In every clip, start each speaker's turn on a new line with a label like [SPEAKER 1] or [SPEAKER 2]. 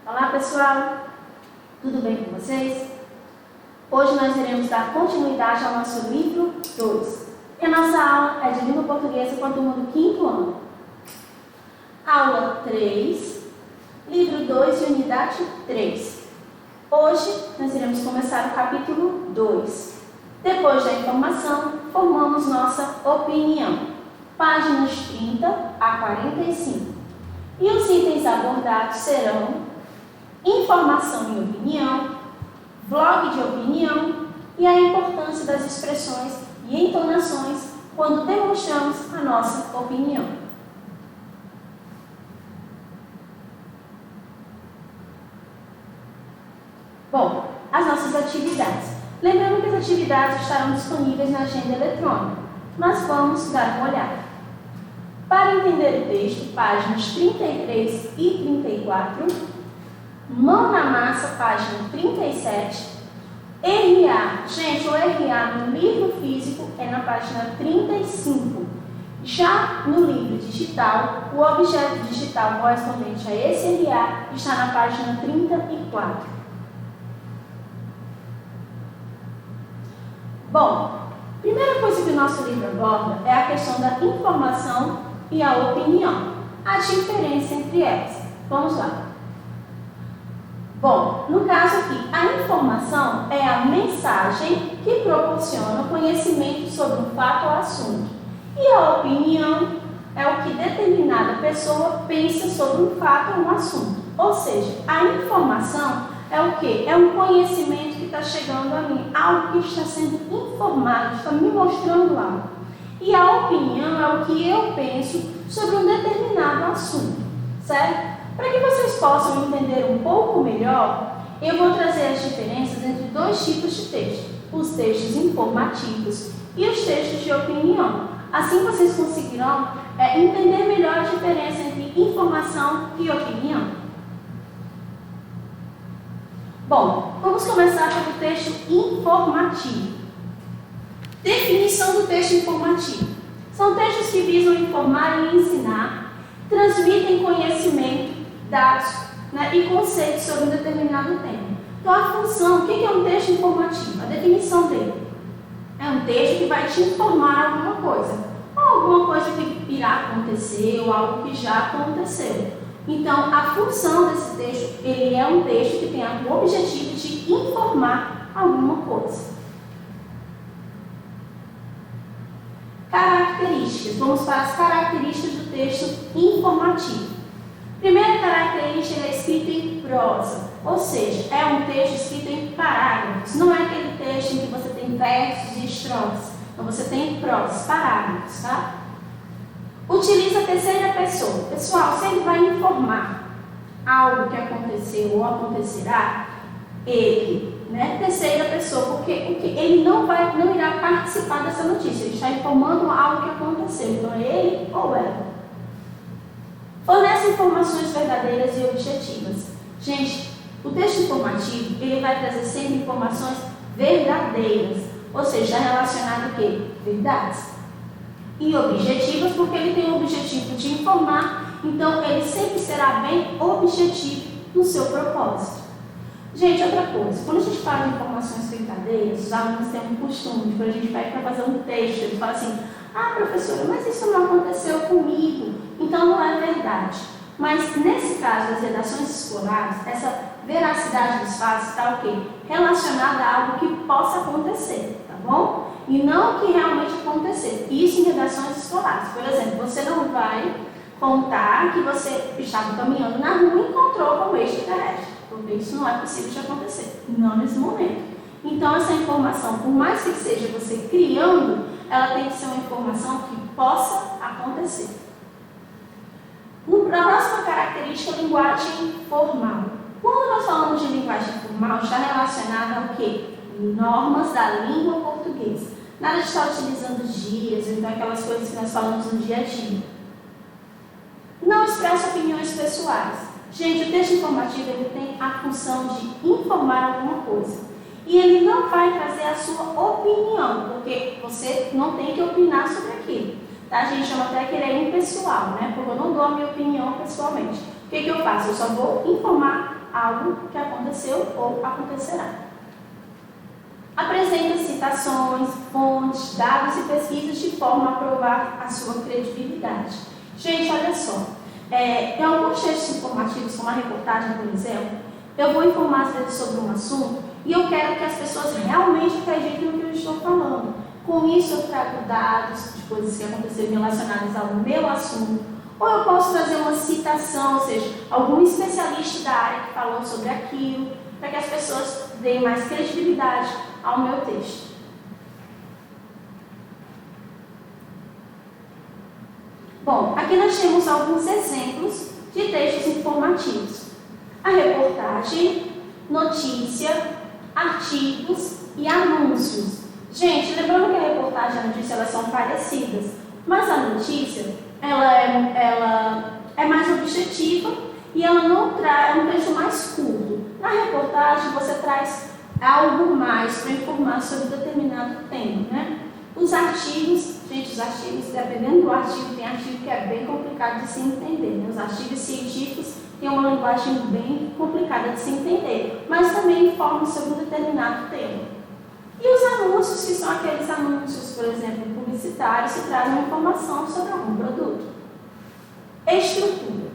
[SPEAKER 1] Olá pessoal, tudo bem com vocês? Hoje nós iremos dar continuidade ao nosso livro 2. E a nossa aula é de língua portuguesa para a turma do 5º ano. Aula 3, livro 2 e unidade 3. Hoje nós iremos começar o capítulo 2. Depois da informação, formamos nossa opinião. Páginas 30 a 45. E os itens abordados serão informação e opinião, vlog de opinião e a importância das expressões e entonações quando demonstramos a nossa opinião. Bom, as nossas atividades. Lembrando que as atividades estarão disponíveis na agenda eletrônica. Nós vamos dar uma olhada. Para entender o texto, páginas 33 e 34, Mão na Massa, página 37, RA. Gente, o RA no livro físico é na página 35. Já no livro digital, o objeto digital correspondente a esse RA está na página 34. Bom, a primeira coisa que o nosso livro aborda é a questão da informação e a opinião, a diferença entre elas. Vamos lá. Bom, no caso aqui, a informação é a mensagem que proporciona conhecimento sobre um fato ou assunto. E a opinião é o que determinada pessoa pensa sobre um fato ou um assunto. Ou seja, a informação é o quê? É um conhecimento que está chegando a mim, algo que está sendo informado, está me mostrando algo. E a opinião é o que eu penso sobre um determinado assunto, certo? Para que vocês possam entender um pouco melhor, eu vou trazer as diferenças entre dois tipos de texto, os textos informativos e os textos de opinião. Assim vocês conseguirão entender melhor a diferença entre informação e opinião. Bom, vamos começar pelo texto informativo. Definição do texto informativo. São textos que visam informar e ensinar, transmitem conhecimento, dados, e conceitos sobre um determinado tema. Então, a função, o que é um texto informativo? A definição dele é um texto que vai te informar alguma coisa, ou alguma coisa que irá acontecer, ou algo que já aconteceu. Então, a função desse texto, ele é um texto que tem o objetivo de informar alguma coisa. Características. Vamos para as características do texto informativo. Primeira característica, é escrito em prosa, ou seja, é um texto escrito em parágrafos. Não é aquele texto em que você tem versos e estrofes. Então, você tem prosa, parágrafos, tá? Utiliza a terceira pessoa. Pessoal, se ele vai informar algo que aconteceu ou acontecerá, ele, terceira pessoa, porque ele não irá participar dessa notícia, ele está informando algo que aconteceu, então é ele ou ela. Fornece informações verdadeiras e objetivas. Gente, o texto informativo, ele vai trazer sempre informações verdadeiras, ou seja, relacionado a quê? Verdades. E objetivas, porque ele tem o objetivo de informar, então ele sempre será bem objetivo no seu propósito. Gente, outra coisa, quando a gente fala de informações verdadeiras, os alunos têm um costume, quando a gente pede para fazer um texto, eles falam assim: ah, professora, mas isso não aconteceu comigo, então não é verdade. Mas nesse caso das redações escolares, essa veracidade dos fatos está o quê? Relacionada a algo que possa acontecer, tá bom? E não o que realmente aconteceu. Isso em redações escolares. Por exemplo, você não vai contar que você estava caminhando na rua e encontrou com o extraterrestre, porque isso não é possível de acontecer, não nesse momento. Então, essa informação, por mais que seja você criando, ela tem que ser uma informação que possa acontecer. Na próxima característica, linguagem formal. Quando nós falamos de linguagem formal, está relacionada ao quê? Normas da língua portuguesa. Nada de estar utilizando gírias, então aquelas coisas que nós falamos no dia a dia. Não expressa opiniões pessoais. Gente, o texto informativo ele tem a função de informar alguma coisa. E ele não vai trazer a sua opinião, porque você não tem que opinar sobre aquilo. Tá? A gente chama até que ele é impessoal, porque eu não dou a minha opinião pessoalmente. O que eu faço? Eu só vou informar algo que aconteceu ou acontecerá. Apresenta citações, fontes, dados e pesquisas de forma a provar a sua credibilidade. Gente, olha só, em alguns textos informativos, como a reportagem, por exemplo, eu vou informar às vezes sobre um assunto e eu quero que as pessoas realmente acreditem no que eu estou falando. Com isso, eu trago dados de coisas que aconteceram relacionadas ao meu assunto. Ou eu posso trazer uma citação, ou seja, algum especialista da área que falou sobre aquilo, para que as pessoas deem mais credibilidade ao meu texto. Bom, aqui nós temos alguns exemplos de textos informativos. A reportagem, notícia, artigos e anúncios. Gente, lembrando que a reportagem e a notícia elas são parecidas, mas a notícia ela é mais objetiva e ela não traz, é um texto mais curto. Na reportagem você traz algo mais para informar sobre determinado tema, né? Os artigos, gente, os artigos, dependendo do artigo, tem artigo que é bem complicado de se entender, né? Os artigos científicos têm uma linguagem bem complicada de se entender, mas também informam sobre um determinado tema. E os anúncios, que são aqueles anúncios, por exemplo, publicitários, que trazem informação sobre algum produto. Estrutura.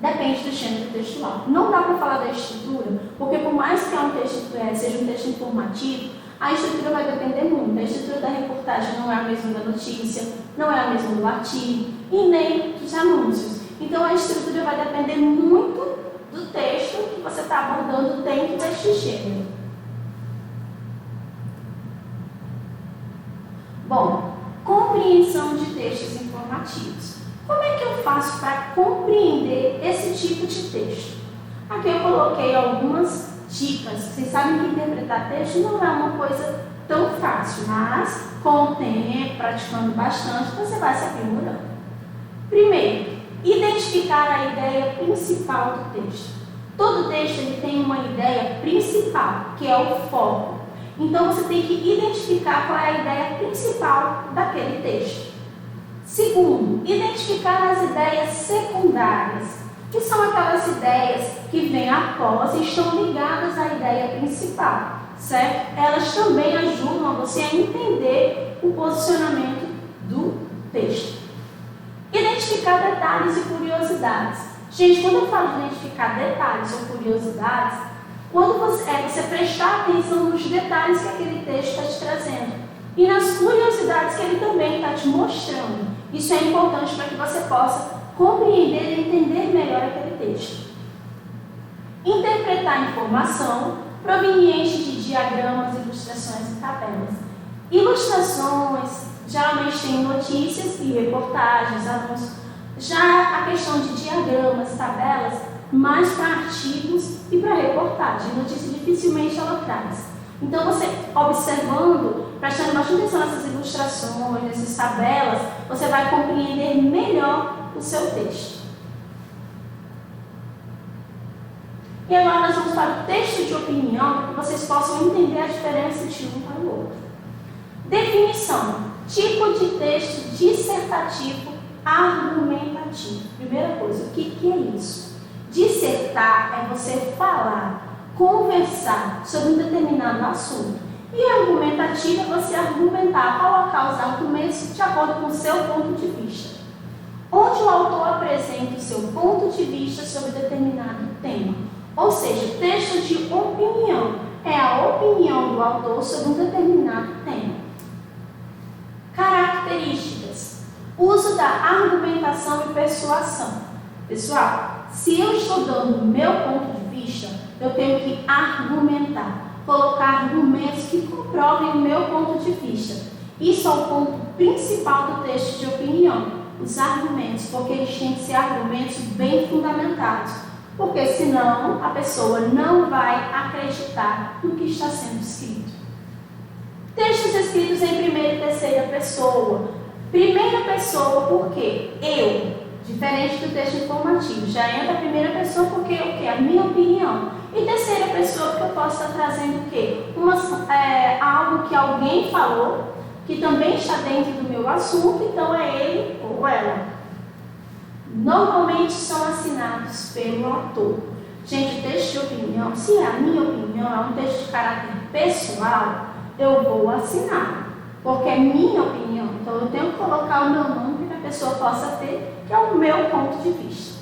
[SPEAKER 1] Depende do gênero textual. Não dá para falar da estrutura, porque por mais que um texto seja um texto informativo, a estrutura vai depender muito. A estrutura da reportagem não é a mesma da notícia, não é a mesma do artigo e nem dos anúncios. Então a estrutura vai depender muito do texto que você está abordando dentro deste gênero. Bom, compreensão de textos informativos. Como é que eu faço para compreender esse tipo de texto? Aqui eu coloquei algumas dicas. Vocês sabem que interpretar texto não é uma coisa tão fácil, mas com o tempo, praticando bastante, você vai se aprimorando. Primeiro, identificar a ideia principal do texto. Todo texto ele tem uma ideia principal, que é o foco. Então você tem que identificar qual é a ideia principal daquele texto. Segundo, identificar as ideias secundárias, que são aquelas ideias que vêm após e estão ligadas à ideia principal, certo? Elas também ajudam a você a entender o posicionamento do texto. Identificar detalhes e curiosidades. Gente, quando eu falo de identificar detalhes ou curiosidades, quando você prestar atenção nos detalhes que aquele texto está te trazendo e nas curiosidades que ele também está te mostrando. Isso é importante para que você possa compreender e entender melhor aquele texto. Interpretar informação proveniente de diagramas, ilustrações e tabelas. Ilustrações geralmente tem notícias e reportagens, anúncios. Já a questão de diagramas, tabelas, mais para artigos e para reportagem. Notícia dificilmente ela traz. Então você observando, prestando bastante atenção nessas ilustrações, nessas tabelas, você vai compreender melhor o seu texto. E agora nós vamos para o texto de opinião, para que vocês possam entender a diferença de um para o outro. Definição. Tipo de texto dissertativo argumentativo. Primeira coisa, o que é isso? Dissertar é você falar, conversar sobre um determinado assunto. E argumentativo é você argumentar, colocar os argumentos de acordo com o seu ponto de vista. Onde o autor apresenta o seu ponto de vista sobre determinado tema. Ou seja, texto de opinião é a opinião do autor sobre um determinado tema. Características. Uso da argumentação e persuasão. Pessoal, se eu estou dando o meu ponto de vista, eu tenho que argumentar, colocar argumentos que comprovem o meu ponto de vista. Isso é o ponto principal do texto de opinião, os argumentos, porque eles têm que ser argumentos bem fundamentados, porque senão a pessoa não vai acreditar no que está sendo escrito. Textos escritos em primeira e terceira pessoa. Primeira pessoa porque eu, diferente do texto informativo, já entra a primeira pessoa porque o que? A minha opinião. E terceira pessoa porque eu posso estar trazendo o quê? Algo que alguém falou, que também está dentro do meu assunto, então é ele ou ela. Normalmente são assinados pelo autor. Gente, o texto de opinião, se a minha opinião é um texto de caráter pessoal, eu vou assinar, porque é minha opinião. Então, eu tenho que colocar o meu nome para que a pessoa possa ter, que é o meu ponto de vista.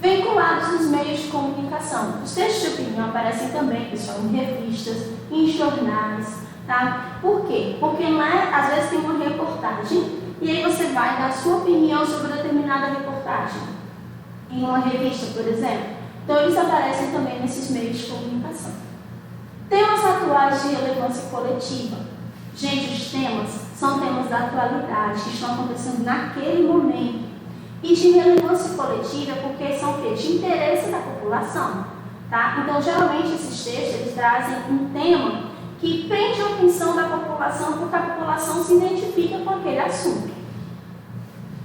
[SPEAKER 1] Vinculados nos meios de comunicação. Os textos de opinião aparecem também, pessoal, em revistas, em jornais, tá? Por quê? Porque lá, às vezes, tem uma reportagem e aí você vai dar a sua opinião sobre determinada reportagem. Em uma revista, por exemplo. Então, eles aparecem também nesses meios de comunicação. Temas atuais de relevância coletiva. Gente, os temas são temas da atualidade, que estão acontecendo naquele momento. E de relevância coletiva, porque são de interesse da população. Tá? Então, geralmente, esses textos eles trazem um tema que prende a atenção da população, porque a população se identifica com aquele assunto.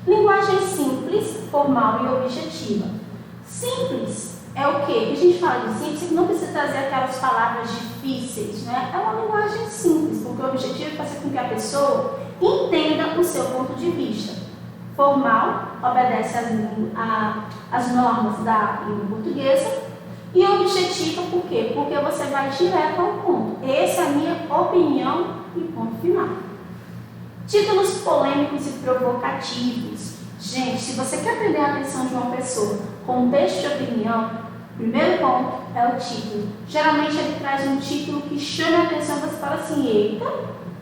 [SPEAKER 1] Linguagem simples, formal e objetiva. Simples é o quê? A gente fala de simples, não precisa trazer aquelas palavras difíceis, né? É uma linguagem simples, porque o objetivo é fazer com que a pessoa entenda o seu ponto de vista. Formal, obedece às normas da língua portuguesa. E objetiva, por quê? Porque você vai direto ao ponto. Essa é a minha opinião e ponto final. Títulos polêmicos e provocativos. Gente, se você quer prender a atenção de uma pessoa com um texto de opinião, o primeiro ponto é o título. Geralmente ele traz um título que chama a atenção, você fala assim, eita,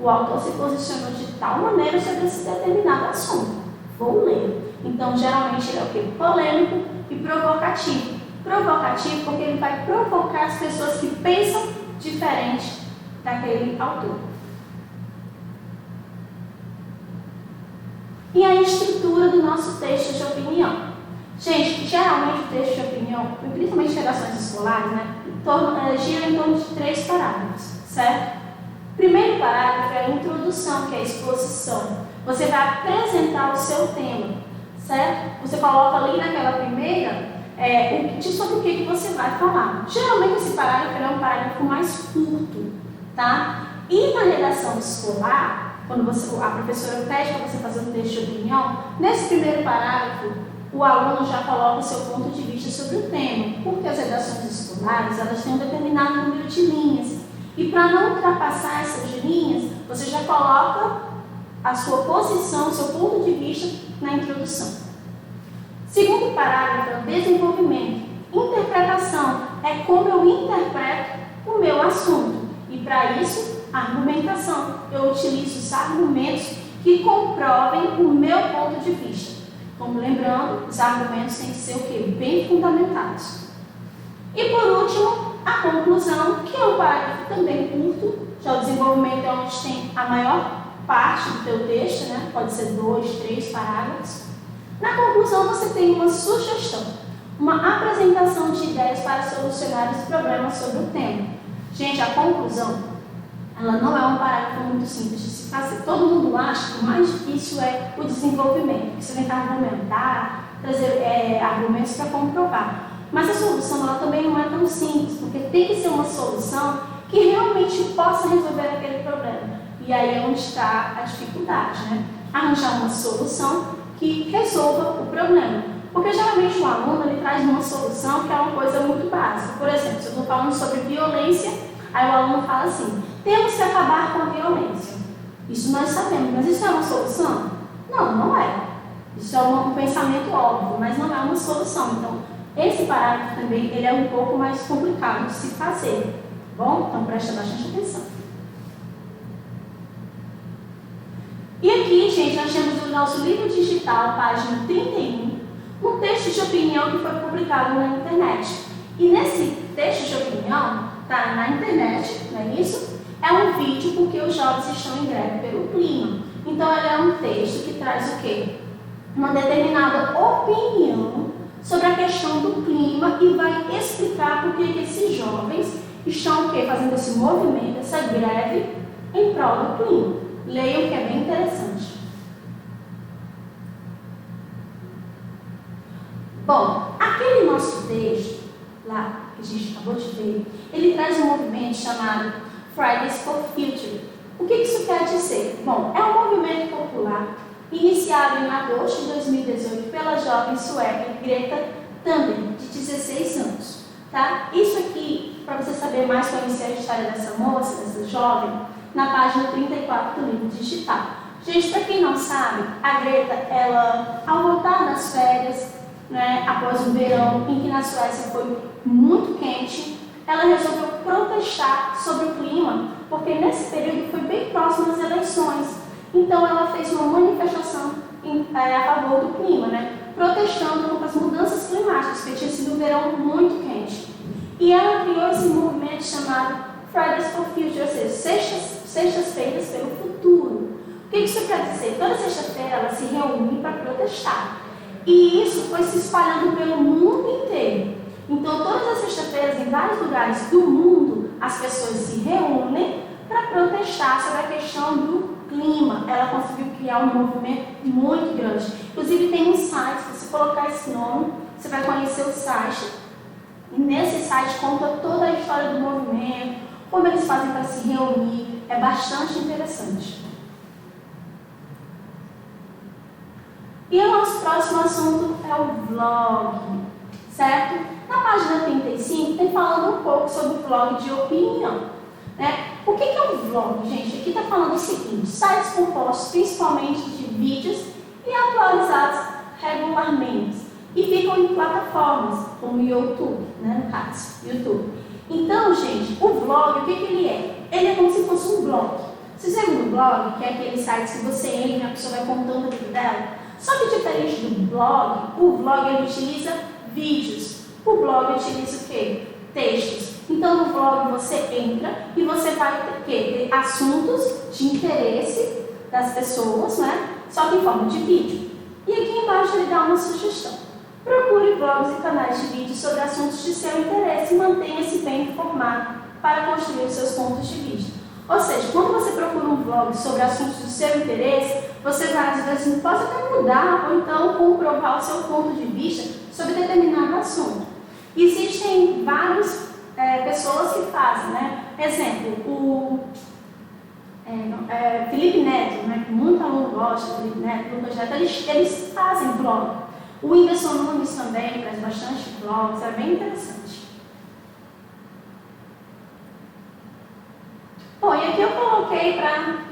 [SPEAKER 1] o autor se posicionou de tal maneira sobre esse determinado assunto. Vou ler. Então, geralmente ele é o quê? Polêmico e provocativo. Provocativo porque ele vai provocar as pessoas que pensam diferente daquele autor. E a estrutura do nosso texto de opinião. Gente, geralmente o texto de opinião, principalmente em redações escolares, né, gira em torno de 3 parágrafos, certo? Primeiro parágrafo é a introdução, que é a exposição. Você vai apresentar o seu tema, certo? Você coloca ali naquela primeira sobre o que você vai falar. Geralmente esse parágrafo é um parágrafo mais curto, tá? E na redação escolar, quando a professora pede para você fazer um texto de opinião, nesse primeiro parágrafo, o aluno já coloca o seu ponto de vista sobre o tema, porque as redações escolares, elas têm um determinado número de linhas. E para não ultrapassar essas linhas, você já coloca a sua posição, o seu ponto de vista na introdução. Segundo parágrafo é o desenvolvimento. Interpretação é como eu interpreto o meu assunto. E para isso, argumentação. Eu utilizo os argumentos que comprovem o meu ponto de vista. Como lembrando, os argumentos têm que ser o quê? Bem fundamentados. E por último, a conclusão, que é um parágrafo também curto. Já o desenvolvimento é onde tem a maior parte do teu texto, né? Pode ser 2, 3 parágrafos. Na conclusão, você tem uma sugestão, uma apresentação de ideias para solucionar os problemas sobre o tema. Gente, a conclusão, ela não é um parágrafo muito simples de se fazer. Todo mundo acha que o mais difícil é o desenvolvimento, que você tem que argumentar, trazer argumentos para comprovar. Mas a solução, ela também não é tão simples, porque tem que ser uma solução que realmente possa resolver aquele problema. E aí é onde está a dificuldade, né? Arranjar uma solução que resolva o problema. Porque geralmente o aluno ele traz uma solução que é uma coisa muito básica. Por exemplo, se eu estou falando sobre violência, aí o aluno fala assim, temos que acabar com a violência. Isso nós sabemos, mas isso é uma solução? Não, não é. Isso é um pensamento óbvio, mas não é uma solução. Então, esse parágrafo também ele é um pouco mais complicado de se fazer. Tá bom? Então, presta bastante atenção. E aqui, gente, nós temos o nosso livro digital, página 31, um texto de opinião que foi publicado na internet. E nesse texto de opinião, está na internet, não é isso? É um vídeo porque os jovens estão em greve pelo clima. Então, ele é um texto que traz o quê? Uma determinada opinião sobre a questão do clima e vai explicar por que esses jovens estão o quê? Fazendo esse movimento, essa greve em prol do clima. Leiam que é bem interessante. Bom, aquele nosso texto, lá, que a gente acabou de ver, ele traz um movimento chamado Fridays for Future. O que isso quer dizer? Bom, é um movimento popular iniciado em agosto de 2018 pelas jovem sueca Greta Thunberg, de 16 anos. Tá? Isso aqui, para você saber mais, conhecer a história dessa moça, dessa jovem, na página 34 do livro digital. Gente, para quem não sabe, a Greta, ela, ao voltar das férias, né, após o verão, em que na Suécia foi muito quente, ela resolveu protestar sobre o clima, porque nesse período foi bem próximo às eleições. Então ela fez uma manifestação a favor do clima, né, protestando com as mudanças climáticas, porque tinha sido um verão muito quente. E ela criou esse movimento chamado Fridays for Future, ou seja, sextas-feiras pelo futuro. O que isso quer dizer? Toda sexta-feira ela se reúne para protestar. E isso foi se espalhando pelo mundo inteiro. Então, todas as sextas-feiras, em vários lugares do mundo, as pessoas se reúnem para protestar sobre a questão do clima. Ela conseguiu criar um movimento muito grande. Inclusive, tem um site, se você colocar esse nome, você vai conhecer o site. E nesse site conta toda a história do movimento, como eles fazem para se reunir. É bastante interessante. E o nosso próximo assunto é o vlog, certo? Na página 35 tem falando um pouco sobre o vlog de opinião, né? O que é um vlog, gente? Aqui está falando o seguinte: sites compostos principalmente de vídeos e atualizados regularmente e ficam em plataformas como o YouTube, né? No caso, YouTube. Então, gente, o vlog, o que ele é? Ele é como se fosse um blog. Vocês lembram do blog, que é aquele site que você entra e a pessoa vai contando a vida dela? Só que diferente do blog, o vlog ele utiliza vídeos. O blog utiliza o quê? Textos. Então no vlog você entra e você vai ter assuntos de interesse das pessoas, né? Só que em forma de vídeo. E aqui embaixo ele dá uma sugestão. Procure blogs e canais de vídeo sobre assuntos de seu interesse e mantenha-se bem informado para construir os seus pontos de vista. Ou seja, quando você procura um vlog sobre assuntos do seu interesse, você vai, às vezes, pode até mudar ou então comprovar o seu ponto de vista sobre determinado assunto. Existem várias pessoas que fazem, né? Exemplo, o Felipe Neto, né? Que muito aluno gosta, Felipe Neto, Lucas Neto, eles fazem vlog. O Whindersson Nunes também faz bastante vlogs, é bem interessante. Bom, e aqui eu coloquei para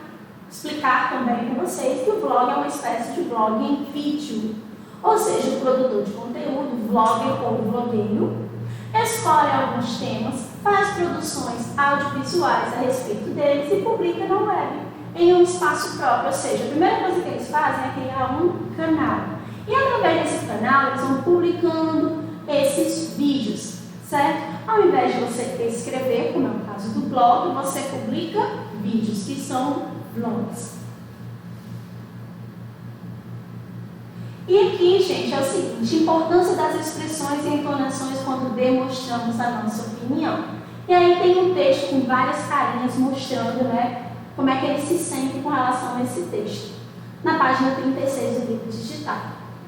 [SPEAKER 1] explicar também para vocês que o vlog é uma espécie de blog em vídeo. Ou seja, o produtor de conteúdo, vlogger ou blogueiro, escolhe alguns temas, faz produções audiovisuais a respeito deles e publica na web, em um espaço próprio. Ou seja, a primeira coisa que eles fazem é criar um canal. E através desse canal, eles vão publicando esses vídeos, certo? Ao invés de você escrever, como é o caso do blog, você publica vídeos, que são vlogs. E aqui, gente, é o seguinte: importância das expressões e entonações quando demonstramos a nossa opinião. E aí tem um texto com várias carinhas mostrando, né, como é que eles se sentem com relação a esse texto. Na página 36 do livro digital.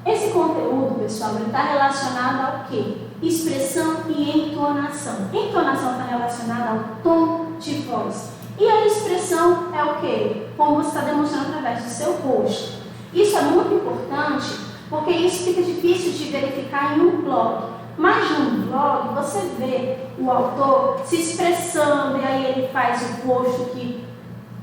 [SPEAKER 1] Esse conteúdo, pessoal, está relacionado ao quê? Expressão e entonação. Entonação está relacionada ao tom de voz. E a expressão é o quê? Como você está demonstrando através do seu rosto. Isso é muito importante, porque isso fica difícil de verificar em um blog. Mas num blog, você vê o autor se expressando, e aí ele faz o rosto que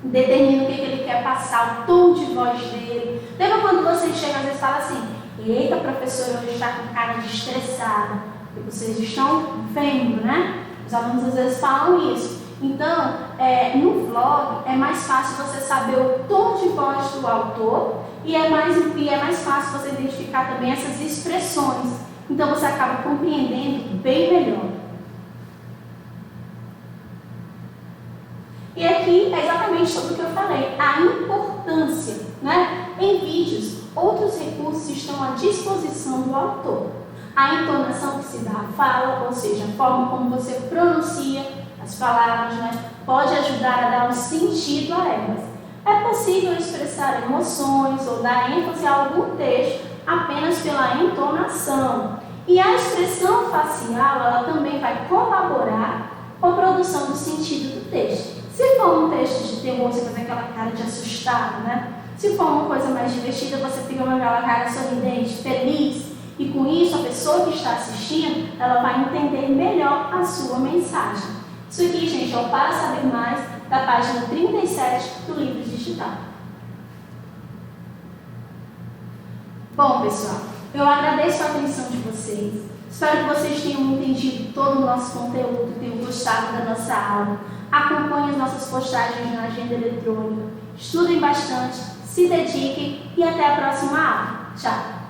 [SPEAKER 1] determina o que ele quer passar, o tom de voz dele. Lembra quando você chega às vezes e fala assim: eita, professor, hoje está com cara de estressada, porque vocês estão vendo, né? Os alunos às vezes falam isso. Então, no vlog é mais fácil você saber o tom de voz do autor e é mais fácil você identificar também essas expressões. Então você acaba compreendendo bem melhor. E aqui é exatamente sobre o que eu falei, a importância, né? Em vídeos, outros recursos estão à disposição do autor. A entonação que se dá à fala, ou seja, a forma como você pronuncia as palavras, né, pode ajudar a dar um sentido a elas. É possível expressar emoções ou dar ênfase a algum texto apenas pela entonação. E a expressão facial, ela também vai colaborar com a produção do sentido do texto. Se for um texto de terror, você faz aquela cara de assustado, né? Se for uma coisa mais divertida, você fica com aquela cara sorridente, feliz. E com isso, a pessoa que está assistindo, ela vai entender melhor a sua mensagem. Isso aqui, gente, é o Para Saber Mais, da página 37 do livro digital. Bom, pessoal, eu agradeço a atenção de vocês. Espero que vocês tenham entendido todo o nosso conteúdo, tenham gostado da nossa aula. Acompanhem as nossas postagens na agenda eletrônica. Estudem bastante, se dediquem e até a próxima aula. Tchau!